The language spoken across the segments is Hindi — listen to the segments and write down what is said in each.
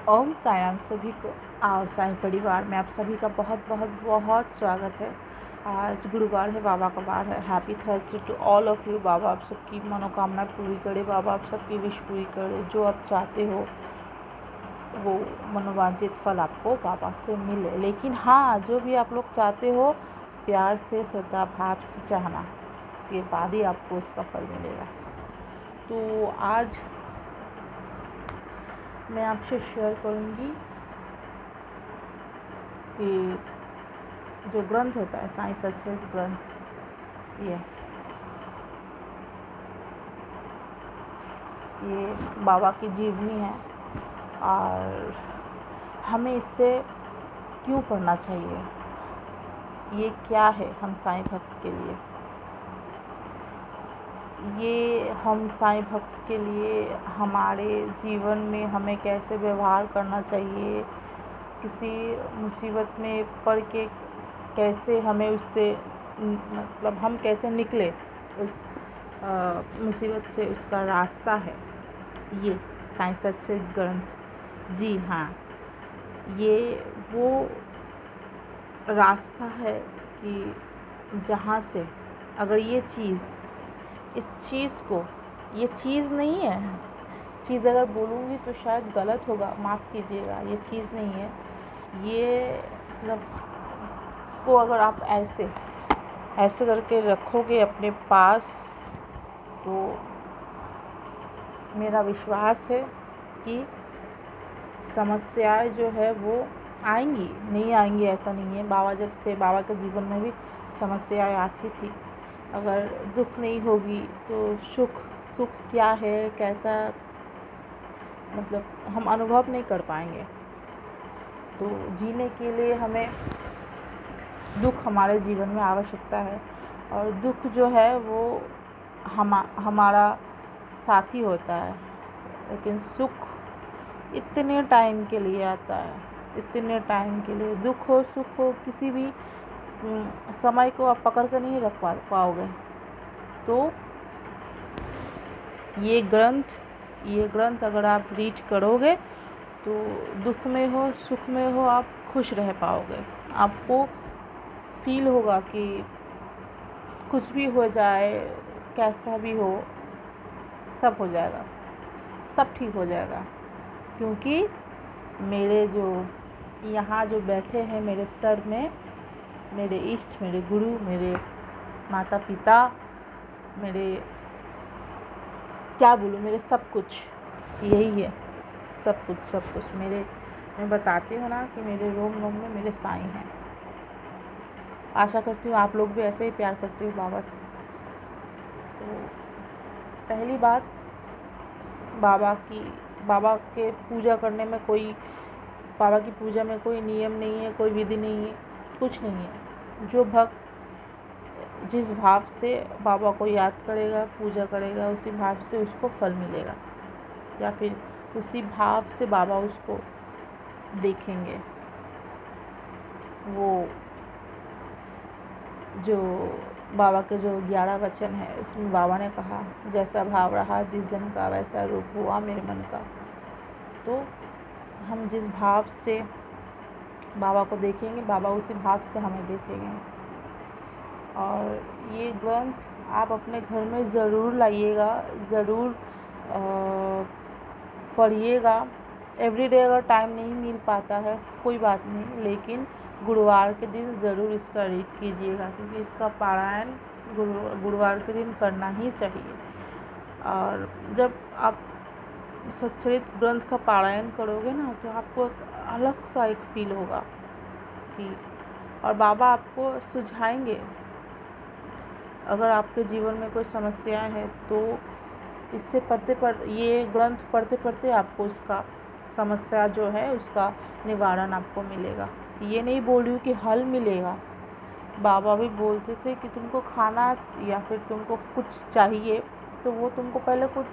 ओम साई राम सभी को। और साई परिवार में आप सभी का बहुत बहुत बहुत स्वागत है। आज गुरुवार है, बाबा का वार है। Happy Thursday to all of you. बाबा आप सबकी मनोकामना पूरी करे, बाबा आप सबकी विश पूरी करे। जो आप चाहते हो वो मनोवांछित फल आपको बाबा से मिले। लेकिन हाँ, जो भी आप लोग चाहते हो प्यार से, श्रद्धा भाव से चाहना, उसके बाद ही आपको उसका फल मिलेगा। तो आज मैं आपसे शेयर करूँगी कि जो ग्रंथ होता है, साईं सचरित ग्रंथ, ये बाबा की जीवनी है। और हमें इससे क्यों पढ़ना चाहिए, ये क्या है हम साईं भक्त के लिए, ये हम साईं भक्त के लिए हमारे जीवन में हमें कैसे व्यवहार करना चाहिए, किसी मुसीबत में पड़ के कैसे हमें उससे मतलब हम कैसे निकले उस मुसीबत से, उसका रास्ता है ये साईं सचरित ग्रंथ। जी हाँ, ये वो रास्ता है कि जहाँ से अगर ये चीज़, इस चीज़ को, ये चीज़ नहीं है, चीज़ अगर बोलूँगी तो शायद गलत होगा, माफ़ कीजिएगा, ये चीज़ नहीं है, ये मतलब इसको अगर आप ऐसे ऐसे करके रखोगे अपने पास, तो मेरा विश्वास है कि समस्याएं जो है वो आएंगी, नहीं आएंगी ऐसा नहीं है। बाबा जब थे, बाबा के जीवन में भी समस्याएं आती थी। अगर दुख नहीं होगी तो सुख क्या है, कैसा, मतलब हम अनुभव नहीं कर पाएंगे। तो जीने के लिए हमें दुख, हमारे जीवन में आवश्यकता है। और दुख जो है वो हमारा साथी होता है, लेकिन सुख इतने टाइम के लिए आता है, इतने टाइम के लिए। दुख हो सुख हो, किसी भी समय को आप पकड़ कर नहीं रख पाओगे। तो ये ग्रंथ अगर आप रीड करोगे तो दुख में हो सुख में हो आप खुश रह पाओगे। आपको फील होगा कि कुछ भी हो जाए, कैसा भी हो, सब हो जाएगा, सब ठीक हो जाएगा। क्योंकि मेरे जो यहाँ जो बैठे हैं मेरे सर में, मेरे इष्ट, मेरे गुरु, मेरे माता पिता, मेरे क्या बोलूँ, मेरे सब कुछ यही है। सब कुछ मेरे, मैं बताती हूँ ना कि मेरे रोम रोम में मेरे साईं हैं। आशा करती हूँ आप लोग भी ऐसे ही प्यार करते हो बाबा से। तो पहली बात, बाबा के पूजा करने में बाबा की पूजा में कोई नियम नहीं है, कोई विधि नहीं है, कुछ नहीं है। जो भक्त जिस भाव से बाबा को याद करेगा, पूजा करेगा, उसी भाव से उसको फल मिलेगा, या फिर उसी भाव से बाबा उसको देखेंगे। वो जो बाबा के जो 11 वचन है, उसमें बाबा ने कहा, जैसा भाव रहा जिस जन का वैसा रूप हुआ मेरे मन का। तो हम जिस भाव से बाबा को देखेंगे, बाबा उसी भाव से हमें देखेंगे। और ये ग्रंथ आप अपने घर में ज़रूर लाइएगा, ज़रूर पढ़िएगा। एवरीडे अगर टाइम नहीं मिल पाता है कोई बात नहीं, लेकिन गुरुवार के दिन ज़रूर इसका रीड कीजिएगा, क्योंकि इसका पारायण गुरुवार के दिन करना ही चाहिए। और जब आप सच्चरित ग्रंथ का पारायण करोगे ना, तो आपको एक अलग सा एक फील होगा कि, और बाबा आपको सुझाएंगे। अगर आपके जीवन में कोई समस्याएं हैं तो इससे ये ग्रंथ पढ़ते पढ़ते आपको उसका समस्या जो है उसका निवारण आपको मिलेगा। ये नहीं बोल रही हूँ कि हल मिलेगा। बाबा भी बोलते थे कि तुमको खाना या फिर तुमको कुछ चाहिए तो वो तुमको पहले कुछ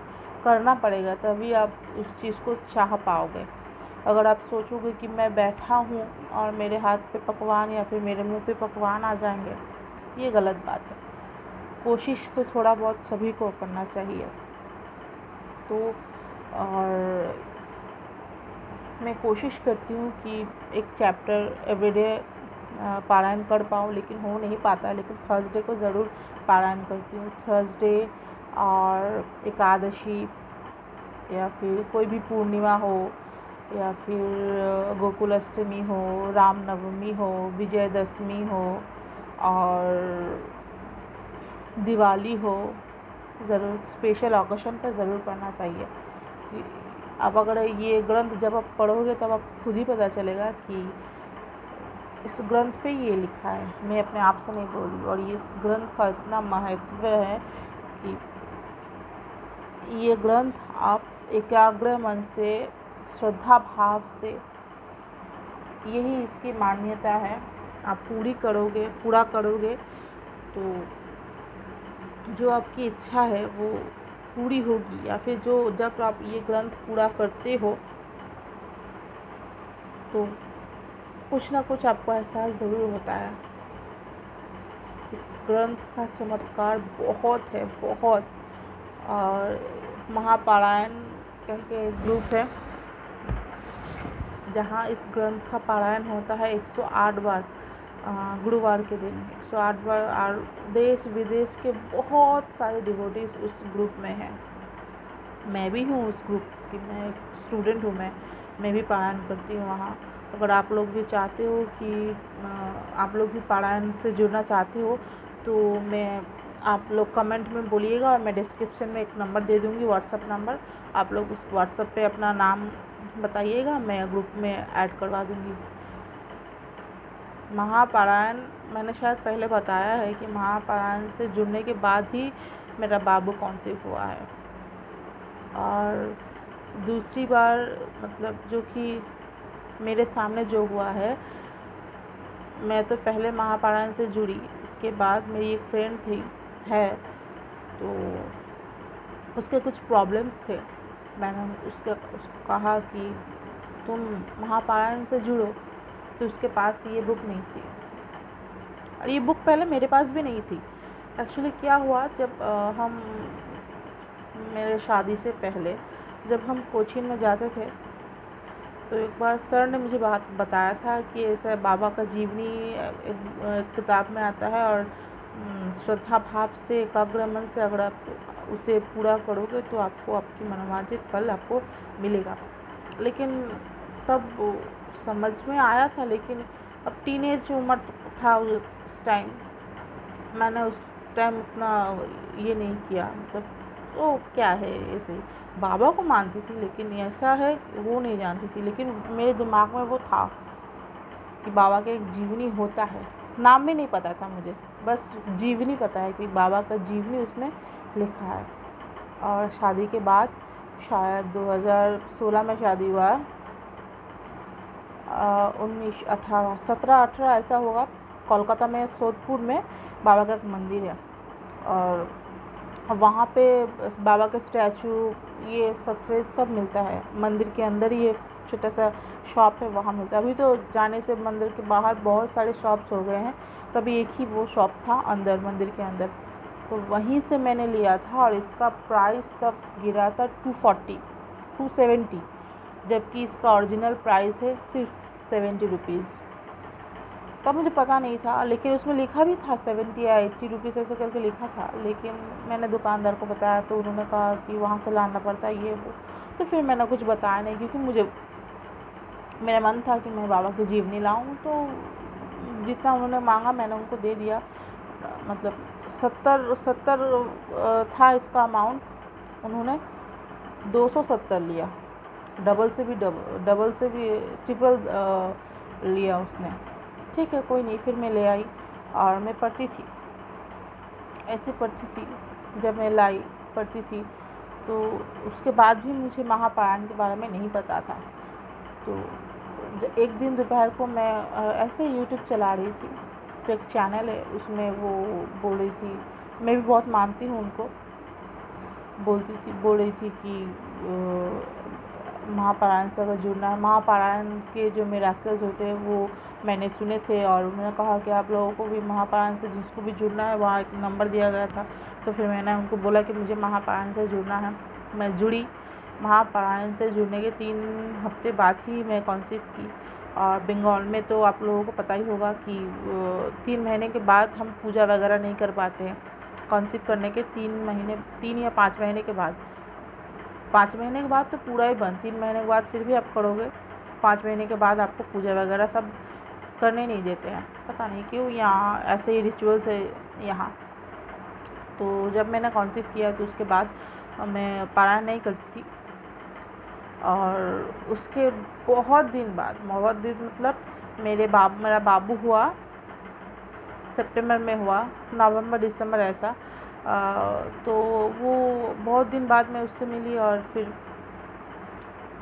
करना पड़ेगा, तभी आप उस चीज़ को चाह पाओगे। अगर आप सोचोगे कि मैं बैठा हूँ और मेरे हाथ पे पकवान या फिर मेरे मुंह पे पकवान आ जाएंगे, ये गलत बात है। कोशिश तो थोड़ा बहुत सभी को करना चाहिए। तो और मैं कोशिश करती हूँ कि एक चैप्टर एवरीडे पारायण कर पाऊँ, लेकिन हो नहीं पाता। लेकिन थर्सडे को ज़रूर पारायण करती हूँ। थर्सडे और एकादशी या फिर कोई भी पूर्णिमा हो या फिर गोकुल अष्टमी हो, रामनवमी हो, विजयदशमी हो और दिवाली हो, ज़रूर स्पेशल ऑकेशन पर ज़रूर पढ़ना चाहिए। अब अगर ये ग्रंथ जब आप पढ़ोगे तब आप खुद ही पता चलेगा कि इस ग्रंथ पे ये लिखा है, मैं अपने आप से नहीं बोल रही। और ये इस ग्रंथ का इतना महत्व है कि ये ग्रंथ आप एकाग्र मन से, श्रद्धा भाव से, यही इसकी मान्यता है। आप पूरा करोगे तो जो आपकी इच्छा है वो पूरी होगी। या फिर जब आप ये ग्रंथ पूरा करते हो तो कुछ ना कुछ आपको एहसास ज़रूर होता है। इस ग्रंथ का चमत्कार बहुत है, बहुत। और महापारायण करके एक ग्रुप है जहाँ इस ग्रंथ का पारायण होता है 108 बार गुरुवार के दिन 108 बार। और देश विदेश के बहुत सारे डिवोटीज उस ग्रुप में हैं। मैं भी हूँ उस ग्रुप की, मैं एक स्टूडेंट हूँ। मैं भी पारायण करती हूँ वहाँ। अगर आप लोग भी चाहते हो कि आप लोग भी पारायण से जुड़ना चाहते हो तो आप लोग कमेंट में बोलिएगा और मैं डिस्क्रिप्शन में एक नंबर दे दूँगी, व्हाट्सएप नंबर। आप लोग उस व्हाट्सएप पे अपना नाम बताइएगा, मैं ग्रुप में ऐड करवा दूँगी। महापारायण मैंने शायद पहले बताया है कि महापारायण से जुड़ने के बाद ही मेरा बाबू कॉन्सीव हुआ है। और दूसरी बार मतलब जो कि मेरे सामने जो हुआ है, मैं तो पहले महापारायण से जुड़ी, उसके बाद मेरी एक फ्रेंड है तो उसके कुछ प्रॉब्लम्स थे। मैंने उसको कहा कि तुम महापारायण से जुड़ो, तो उसके पास ये बुक नहीं थी। और ये बुक पहले मेरे पास भी नहीं थी। एक्चुअली क्या हुआ, जब मेरे शादी से पहले जब हम कोचिन में जाते थे तो एक बार सर ने मुझे बात बताया था कि ऐसा बाबा का जीवनी किताब में आता है और श्रद्धा भाव से, एकाग्र मन से अगर आप उसे पूरा करोगे तो आपको आपकी मनोवांछित फल आपको मिलेगा। लेकिन तब समझ में आया था, लेकिन अब टीनेज उम्र था उस टाइम, मैंने उस टाइम उतना ये नहीं किया। मतलब तो क्या है, ऐसे बाबा को मानती थी लेकिन ऐसा है वो नहीं जानती थी। लेकिन मेरे दिमाग में वो था कि बाबा का एक जीवनी होता है, नाम भी नहीं पता था मुझे, बस जीवनी पता है कि बाबा का जीवनी उसमें लिखा है। और शादी के बाद शायद 2016 में शादी हुआ, 17-18 ऐसा होगा। कोलकाता में सोदपुर में बाबा का एक मंदिर है और वहाँ पे बाबा का स्टैचू, ये सत्सरेज सब मिलता है। मंदिर के अंदर ही एक छोटा सा शॉप है, वहाँ मिलता है। अभी तो जाने से मंदिर के बाहर बहुत सारे शॉप्स हो गए हैं, तभी एक ही वो शॉप था अंदर, मंदिर के अंदर। तो वहीं से मैंने लिया था और इसका प्राइस तब गिरा था 270, जबकि इसका ओरिजिनल प्राइस है सिर्फ 70 रुपीज़। तब मुझे पता नहीं था, लेकिन उसमें लिखा भी था 70 या 80 रुपीज़ ऐसे करके लिखा था। लेकिन मैंने दुकानदार को बताया तो उन्होंने कहा कि वहाँ से लाना पड़ता है ये वो। तो फिर मैंने कुछ बताया नहीं, क्योंकि मेरा मन था कि मैं बाबा की जीवनी लाऊं। तो जितना उन्होंने मांगा मैंने उनको दे दिया। मतलब 70 था इसका अमाउंट, उन्होंने 270 लिया। डबल से भी ट्रिपल लिया उसने। ठीक है, कोई नहीं। फिर मैं ले आई और मैं पढ़ती थी, ऐसे पढ़ती थी। जब मैं पढ़ती थी तो उसके बाद भी मुझे महापारायण के बारे में नहीं पता था। तो एक दिन दोपहर को मैं ऐसे यूट्यूब चला रही थी, तो एक चैनल है उसमें वो बोल रही थी, मैं भी बहुत मानती हूँ उनको, बोल रही थी कि महापारायण से अगर जुड़ना है, महापारायण के जो मिराकल्स होते हैं वो मैंने सुने थे। और उन्होंने कहा कि आप लोगों को भी महापारायण से जिसको भी जुड़ना है, वहाँ एक नंबर दिया गया था। तो फिर मैंने उनको बोला कि मुझे महापारायण से जुड़ना है। मैं जुड़ी महापरायण से जुड़ने के 3 हफ्ते बाद ही मैं कंसीव की। और बंगाल में तो आप लोगों को पता ही होगा कि 3 महीने के बाद हम पूजा वगैरह नहीं कर पाते हैं। कंसीव करने के 3 या 5 महीने के बाद, 5 महीने के बाद तो पूरा ही बंद, 3 महीने के बाद फिर भी आप करोगे, 5 महीने के बाद आपको पूजा वगैरह सब करने नहीं देते हैं, पता नहीं क्यों, यहाँ ऐसे ही रिचुअल्स है यहाँ। तो जब मैंने कंसीव किया तो उसके बाद मैं पारायण नहीं करती थी। और उसके बहुत दिन मतलब मेरा बाबू हुआ सितंबर में हुआ, नवंबर दिसंबर ऐसा। तो वो बहुत दिन बाद मैं उससे मिली और फिर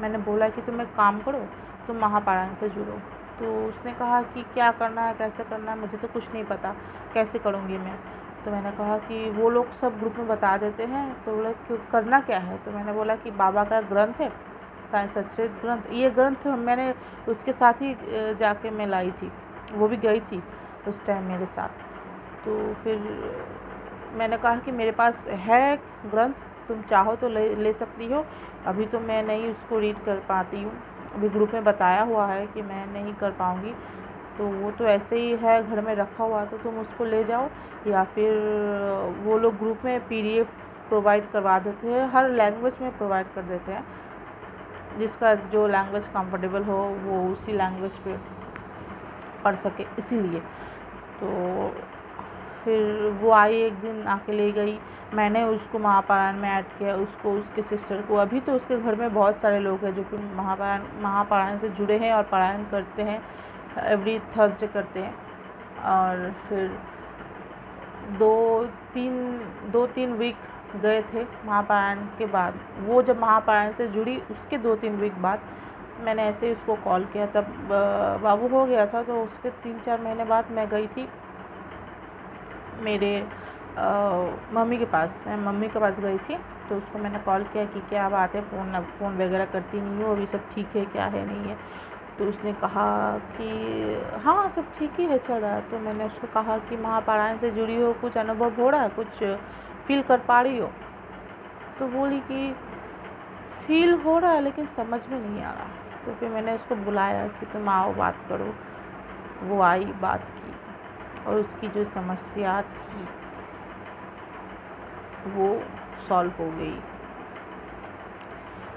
मैंने बोला कि तुम एक काम करो, तुम महापारायण से जुड़ो। तो उसने कहा कि क्या करना है, कैसे करना है, मुझे तो कुछ नहीं पता, कैसे करूँगी मैं। तो मैंने कहा कि वो लोग सब ग्रुप में बता देते हैं, तो बोला क्यों करना क्या है। तो मैंने बोला कि बाबा का ग्रंथ है, साईं सचरित ग्रंथ, ये ग्रंथ मैंने उसके साथ ही जाके मैं लाई थी, वो भी गई थी उस टाइम मेरे साथ। तो फिर मैंने कहा कि मेरे पास है ग्रंथ, तुम चाहो तो ले सकती हो, अभी तो मैं नहीं उसको रीड कर पाती हूँ, अभी ग्रुप में बताया हुआ है कि मैं नहीं कर पाऊँगी, तो वो तो ऐसे ही है घर में रखा हुआ, तो तुम उसको ले जाओ, या फिर वो लोग ग्रुप में PDF प्रोवाइड करवा देते हैं, हर लैंग्वेज में प्रोवाइड कर देते हैं, जिसका जो लैंग्वेज कंफर्टेबल हो वो उसी लैंग्वेज पे पढ़ सके, इसीलिए। तो फिर वो आई, एक दिन आके ले गई, मैंने उसको महापारायण में ऐड किया, उसको, उसके सिस्टर को। अभी तो उसके घर में बहुत सारे लोग हैं जो कि महापारायण से जुड़े हैं और पारायण करते हैं, एवरी थर्सडे करते हैं। और फिर 2-3 वीक गए थे महापारायण के बाद। वो जब महापारायण से जुड़ी उसके 2-3 वीक बाद मैंने ऐसे ही उसको कॉल किया, तब बाबू हो गया था। तो उसके 3-4 महीने बाद मैं गई थी मेरे मम्मी के पास, मैं मम्मी के पास गई थी। तो उसको मैंने कॉल किया कि क्या बात है, फ़ोन वगैरह करती नहीं हो, अभी सब ठीक है क्या है, नहीं है। तो उसने कहा कि हाँ सब ठीक ही है, चल रहा है। तो मैंने उसको कहा कि महापारायण से जुड़ी हो, कुछ अनुभव हो रहा है, कुछ फील कर पा रही हो। तो बोली कि फील हो रहा है लेकिन समझ में नहीं आ रहा। तो फिर मैंने उसको बुलाया कि तुम आओ बात करो। वो आई, बात की, और उसकी जो समस्या थी वो सॉल्व हो गई।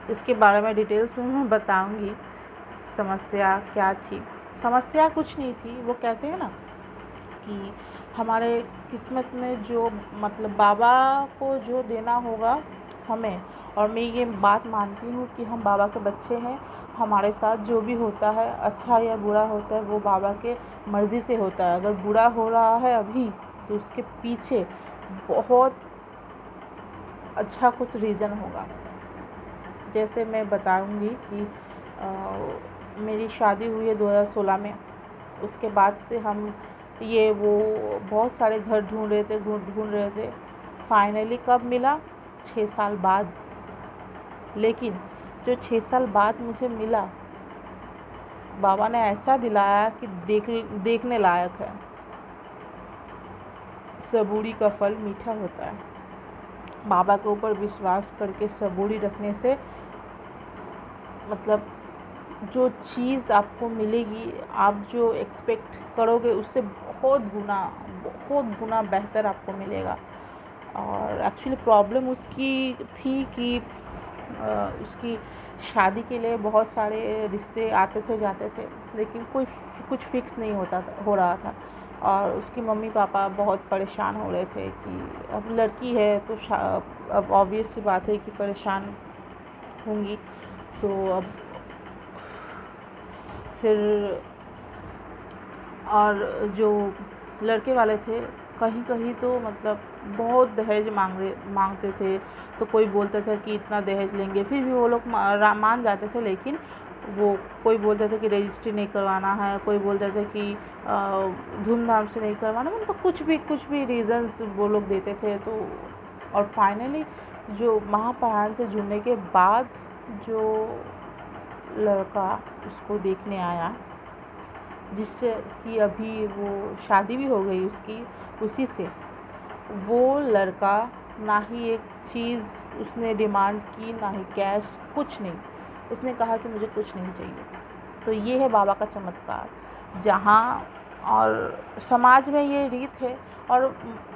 इसके बारे में डिटेल्स में मैं बताऊंगी समस्या क्या थी। समस्या कुछ नहीं थी, वो कहते हैं ना कि हमारे किस्मत में जो, मतलब बाबा को जो देना होगा हमें, और मैं ये बात मानती हूँ कि हम बाबा के बच्चे हैं, हमारे साथ जो भी होता है, अच्छा या बुरा होता है, वो बाबा के मर्ज़ी से होता है। अगर बुरा हो रहा है अभी तो उसके पीछे बहुत अच्छा कुछ रीज़न होगा। जैसे मैं बताऊंगी कि मेरी शादी हुई है 2016 में। उसके बाद से हम ये वो बहुत सारे घर ढूंढ रहे थे। फाइनली कब मिला? 6 साल बाद। लेकिन जो 6 साल बाद मुझे मिला, बाबा ने ऐसा दिलाया कि देखने लायक है। सबूरी का फल मीठा होता है। बाबा के ऊपर विश्वास करके सबूरी रखने से, मतलब जो चीज़ आपको मिलेगी, आप जो एक्सपेक्ट करोगे उससे बहुत गुना बेहतर आपको मिलेगा। और एक्चुअली प्रॉब्लम उसकी थी कि उसकी शादी के लिए बहुत सारे रिश्ते आते थे जाते थे, लेकिन कुछ फिक्स नहीं हो रहा था। और उसकी मम्मी पापा बहुत परेशान हो रहे थे कि अब लड़की है तो अब ऑब्वियस सी बात है कि परेशान होंगी। तो अब फिर, और जो लड़के वाले थे कहीं तो मतलब बहुत दहेज मांगते थे। तो कोई बोलता था कि इतना दहेज लेंगे, फिर भी वो लोग मान जाते थे। लेकिन वो कोई बोलता था कि रजिस्ट्री नहीं करवाना है, कोई बोलता था कि धूमधाम से नहीं करवाना, मतलब तो कुछ भी रीज़न्स वो लोग देते थे। तो और फाइनली जो महापारायण से जुड़ने के बाद जो लड़का उसको देखने आया, जिससे कि अभी वो शादी भी हो गई उसकी, उसी से, वो लड़का ना ही एक चीज़ उसने डिमांड की, ना ही कैश, कुछ नहीं। उसने कहा कि मुझे कुछ नहीं चाहिए। तो ये है बाबा का चमत्कार। जहाँ और समाज में ये रीत है, और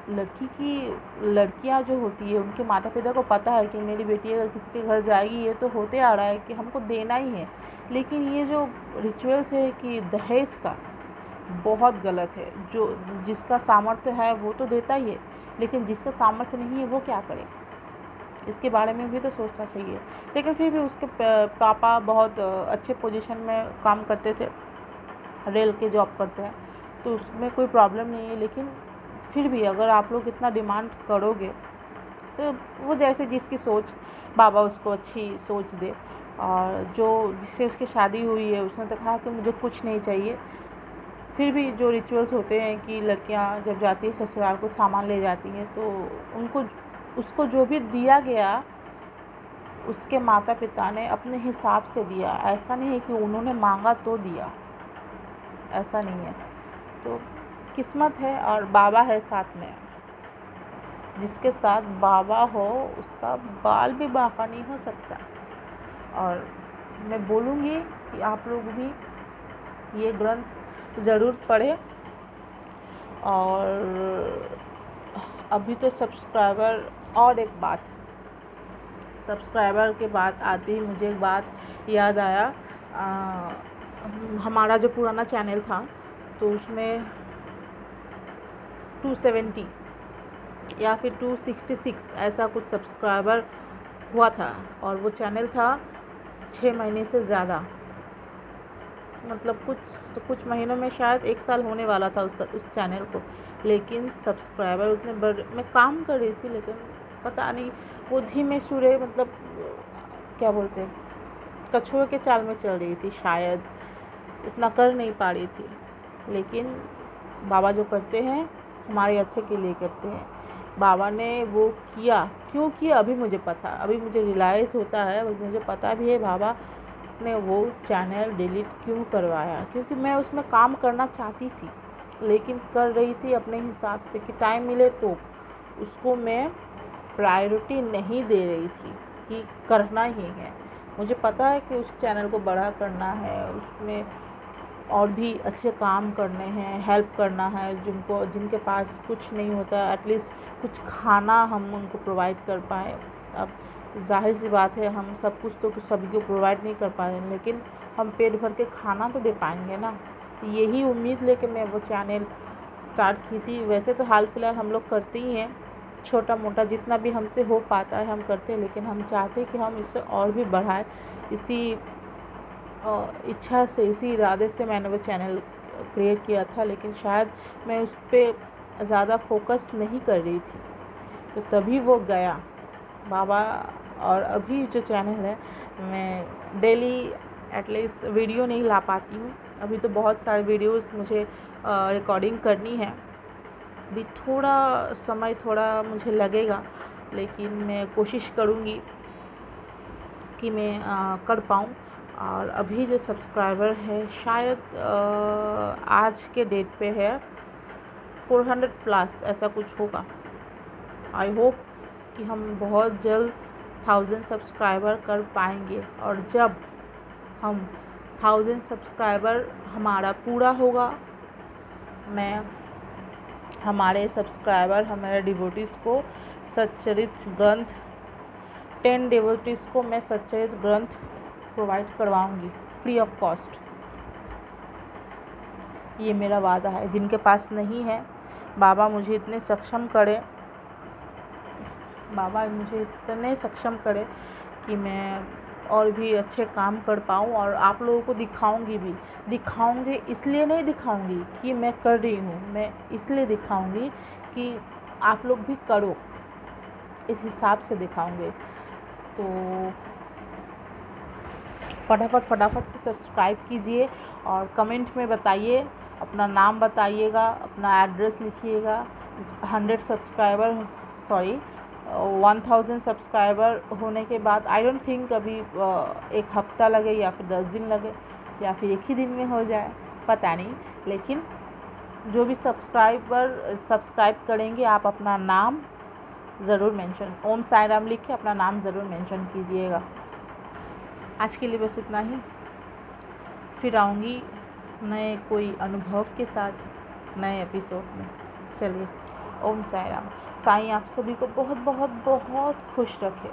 लड़कियां जो होती है उनके माता पिता को पता है कि मेरी बेटी अगर किसी के घर जाएगी, ये तो होते आ रहा है कि हमको देना ही है। लेकिन ये जो रिचुअल्स है कि दहेज का, बहुत गलत है। जो जिसका सामर्थ्य है वो तो देता ही है, लेकिन जिसका सामर्थ्य नहीं है वो क्या करे, इसके बारे में भी तो सोचना चाहिए। लेकिन फिर भी उसके पापा बहुत अच्छे पोजीशन में काम करते थे, रेल के जॉब करते हैं, तो उसमें कोई प्रॉब्लम नहीं है। लेकिन फिर भी अगर आप लोग इतना डिमांड करोगे तो वो जैसे जिसकी सोच, बाबा उसको अच्छी सोच दे। और जो जिससे उसकी शादी हुई है उसने तो कहा कि मुझे कुछ नहीं चाहिए। फिर भी जो रिचुअल्स होते हैं कि लड़कियां जब जाती है ससुराल को सामान ले जाती हैं, तो उनको उसको जो भी दिया गया उसके माता पिता ने अपने हिसाब से दिया। ऐसा नहीं है कि उन्होंने मांगा तो दिया, ऐसा नहीं है। तो किस्मत है और बाबा है साथ में। जिसके साथ बाबा हो उसका बाल भी बांका नहीं हो सकता। और मैं बोलूँगी कि आप लोग भी ये ग्रंथ ज़रूर पढ़ें। और अभी तो सब्सक्राइबर, और एक बात, सब्सक्राइबर के बात आती ही मुझे एक बात याद आया। हमारा जो पुराना चैनल था तो उसमें 270 या फिर 266 ऐसा कुछ सब्सक्राइबर हुआ था, और वो चैनल था 6 महीने से ज़्यादा, मतलब कुछ महीनों में शायद 1 साल होने वाला था उस चैनल को। लेकिन सब्सक्राइबर उतने बड़े, मैं काम कर रही थी लेकिन पता नहीं वो धीमे सुरे, मतलब क्या बोलते हैं, कछुए के चाल में चल रही थी, शायद उतना कर नहीं पा रही थी। लेकिन बाबा जो करते हैं हमारे अच्छे के लिए करते हैं। बाबा ने वो किया, क्यों किया अभी मुझे पता, अभी मुझे रियलाइज़ होता है, अभी मुझे पता भी है बाबा ने वो चैनल डिलीट क्यों करवाया। क्योंकि मैं उसमें काम करना चाहती थी, लेकिन कर रही थी अपने हिसाब से कि टाइम मिले तो। उसको मैं प्रायोरिटी नहीं दे रही थी कि करना ही है। मुझे पता है कि उस चैनल को बड़ा करना है, उसमें और भी अच्छे काम करने हैं, हेल्प करना है जिनके पास कुछ नहीं होता, एटलीस्ट कुछ खाना हम उनको प्रोवाइड कर पाएँ। अब जाहिर सी बात है हम सब कुछ तो सभी को प्रोवाइड नहीं कर पा रहे हैं, लेकिन हम पेट भर के खाना तो दे पाएंगे ना। यही उम्मीद लेके मैं वो चैनल स्टार्ट की थी। वैसे तो हाल फिलहाल हम लोग करते ही हैं, छोटा मोटा जितना भी हमसे हो पाता है हम करते हैं, लेकिन हम चाहते हैं कि हम इससे और भी बढ़ाएं। इसी इच्छा से, इसी इरादे से मैंने वो चैनल क्रिएट किया था, लेकिन शायद मैं उस पर ज़्यादा फोकस नहीं कर रही थी, तो तभी वो गया बाबा। और अभी जो चैनल है मैं डेली एटलीस्ट वीडियो नहीं ला पाती हूँ। अभी तो बहुत सारे वीडियोस मुझे रिकॉर्डिंग करनी है, अभी थोड़ा मुझे लगेगा, लेकिन मैं कोशिश करूँगी कि मैं कर पाऊँ। और अभी जो सब्सक्राइबर है शायद आज के डेट पे है 400 प्लस ऐसा कुछ होगा। आई होप कि हम बहुत जल्द 1000 सब्सक्राइबर कर पाएंगे। और जब हम 1000 सब्सक्राइबर हमारा पूरा होगा, मैं हमारे डिवोटीज़ को सच्चरित ग्रंथ 10 डिवोटीज़ को मैं सच्चरित ग्रंथ प्रोवाइड करवाऊंगी फ्री ऑफ कॉस्ट। ये मेरा वादा है। जिनके पास नहीं है, बाबा मुझे इतने सक्षम करे कि मैं और भी अच्छे काम कर पाऊँ, और आप लोगों को दिखाऊंगी इसलिए नहीं दिखाऊंगी कि मैं कर रही हूँ, मैं इसलिए दिखाऊंगी कि आप लोग भी करो, इस हिसाब से दिखाऊंगी। तो फटाफट से सब्सक्राइब कीजिए और कमेंट में बताइए, अपना नाम बताइएगा, अपना एड्रेस लिखिएगा। 1000 सब्सक्राइबर होने के बाद आई डोंट थिंक अभी 1 हफ्ता लगे या फिर 10 दिन लगे या फिर एक ही दिन में हो जाए, पता नहीं। लेकिन जो भी सब्सक्राइब करेंगे, आप अपना नाम ज़रूर मेंशन, ओम साई राम लिख के अपना नाम ज़रूर मेंशन कीजिएगा। आज के लिए बस इतना ही। फिर आऊँगी नए कोई अनुभव के साथ नए एपिसोड में। चलिए, ओम साई राम। साईं आप सभी को बहुत बहुत बहुत खुश रखे।